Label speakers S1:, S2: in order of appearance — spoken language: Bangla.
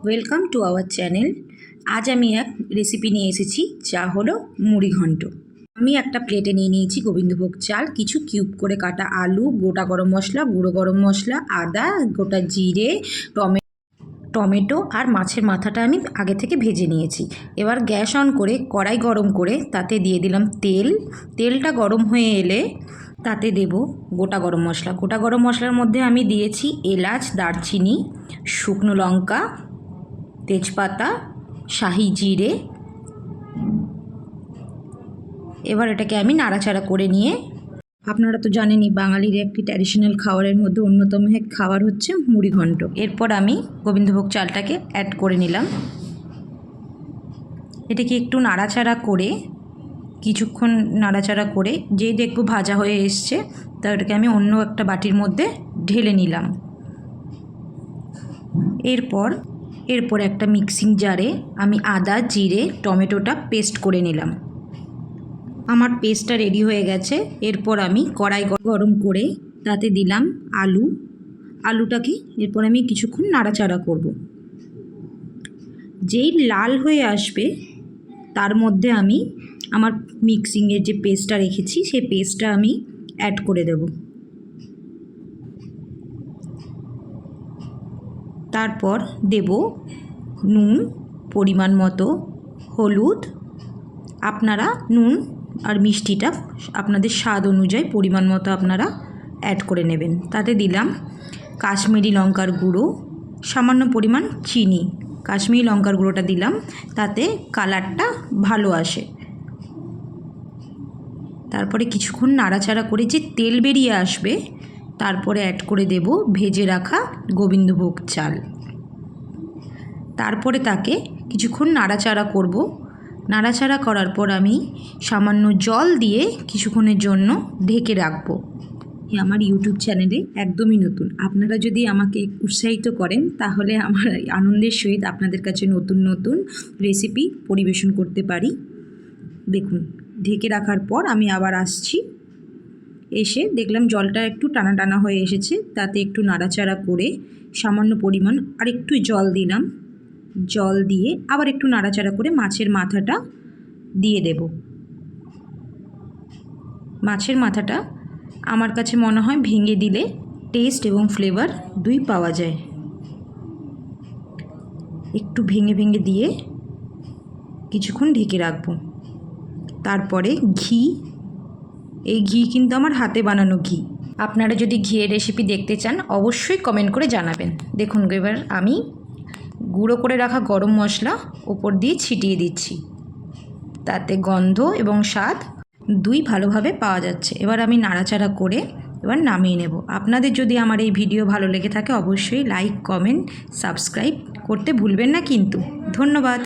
S1: Welcome to our channel. আজ আমি এক রেসিপি নিয়ে এসেছি, যা হলো মুড়ি ঘন্ট। আমি একটা প্লেটে নিয়ে নিয়েছি গোবিন্দভোগ চাল, কিছু কিউব করে কাটা আলু, গোটা গরম মশলা, গুঁড়ো গরম মশলা, আদা, গোটা জিরে, টমেটো আর মাছের মাথাটা আমি আগে থেকে ভেজে নিয়েছি। এবার গ্যাস অন করে কড়াই গরম করে তাতে দিয়ে দিলাম তেল। তেলটা গরম হয়ে এলে তাতে দেব গোটা গরম মশলা। গোটা গরম মশলার মধ্যে আমি দিয়েছি এলাচ, দারচিনি, শুকনো লঙ্কা, তেজপাতা, শাহি জিরে। এবার এটাকে আমি নাড়াচাড়া করে নিয়ে, আপনারা তো জানেনই বাঙালির একটি ট্র্যাডিশনাল খাবারের মধ্যে অন্যতম এক খাবার হচ্ছে মুড়ি ঘন্ট। এরপর আমি গোবিন্দভোগ চালটাকে অ্যাড করে নিলাম। এটাকে একটু নাড়াচাড়া করে, কিছুক্ষণ নাড়াচাড়া করে যেই দেখব ভাজা হয়ে এসছে, তা এটাকে আমি অন্য একটা বাটির মধ্যে ঢেলে নিলাম। এরপর একটা মিক্সিং জারে আমি আদা, জিরে, টমেটোটা পেস্ট করে নিলাম। আমার পেস্টটা রেডি হয়ে গেছে। এরপর আমি কড়াই গরম করে তাতে দিলাম আলুটাকে। এরপর আমি কিছুক্ষণ নাড়াচাড়া করব। যেই লাল হয়ে আসবে তার মধ্যে আমি আমার মিক্সিংয়ের যে পেস্টটা রেখেছি সেই পেস্টটা আমি অ্যাড করে দেব। তারপর দেব নুন পরিমাণ মতো, হলুদ। আপনারা নুন আর মিষ্টিটা আপনাদের স্বাদ অনুযায়ী পরিমাণ মতো আপনারা অ্যাড করে নেবেন। তাতে দিলাম কাশ্মীরি লঙ্কার গুঁড়ো, সামান্য পরিমাণ চিনি। কাশ্মীরি লঙ্কার গুঁড়োটা দিলাম, তাতে কালারটা ভালো আসে। তারপরে কিছুক্ষণ নাড়াচাড়া করে যে তেল বেরিয়ে আসবে, তারপরে অ্যাড করে দেব ভেজে রাখা গোবিন্দভোগ চাল। তারপরে তাকে কিছুক্ষণ নাড়াচাড়া করব। নাড়াচাড়া করার পর আমি সামান্য জল দিয়ে কিছুক্ষণের জন্য ঢেকে রাখবো। আমার ইউটিউব চ্যানেলে একদমই নতুন, আপনারা যদি আমাকে উৎসাহিত করেন তাহলে আমার আনন্দের সহিত আপনাদের কাছে নতুন নতুন রেসিপি পরিবেশন করতে পারি। দেখুন, ঢেকে রাখার পর আমি আবার আসছি। এসে দেখলাম জলটা একটু টানা টানা হয়ে এসেছে। তাতে একটু নাড়াচাড়া করে সামান্য পরিমাণ আর একটু জল দিলাম। জল দিয়ে আবার একটু নাড়াচাড়া করে মাছের মাথাটা দিয়ে দেব। মাছের মাথাটা আমার কাছে মনে হয় ভেঙে দিলে টেস্ট এবং ফ্লেভার দুই পাওয়া যায়। একটু ভেঙে ভেঙে দিয়ে কিছুক্ষণ ঢেকে রাখবো। তারপরে এই ঘি কিন্তু আমার হাতে বানানো ঘি। আপনারা যদি ঘিয়ের রেসিপি দেখতে চান অবশ্যই কমেন্ট করে জানাবেন। দেখুন, এবার আমি গুঁড়ো করে রাখা গরম মশলা ওপর দিয়ে ছিটিয়ে দিচ্ছি। তাতে গন্ধ এবং স্বাদ দুই ভালোভাবে পাওয়া যাচ্ছে। এবার আমি নাড়াচাড়া করে এবার নামিয়ে নেব। আপনাদের যদি আমার এই ভিডিও ভালো লেগে থাকে অবশ্যই লাইক, কমেন্ট, সাবস্ক্রাইব করতে ভুলবেন না কিন্তু। ধন্যবাদ।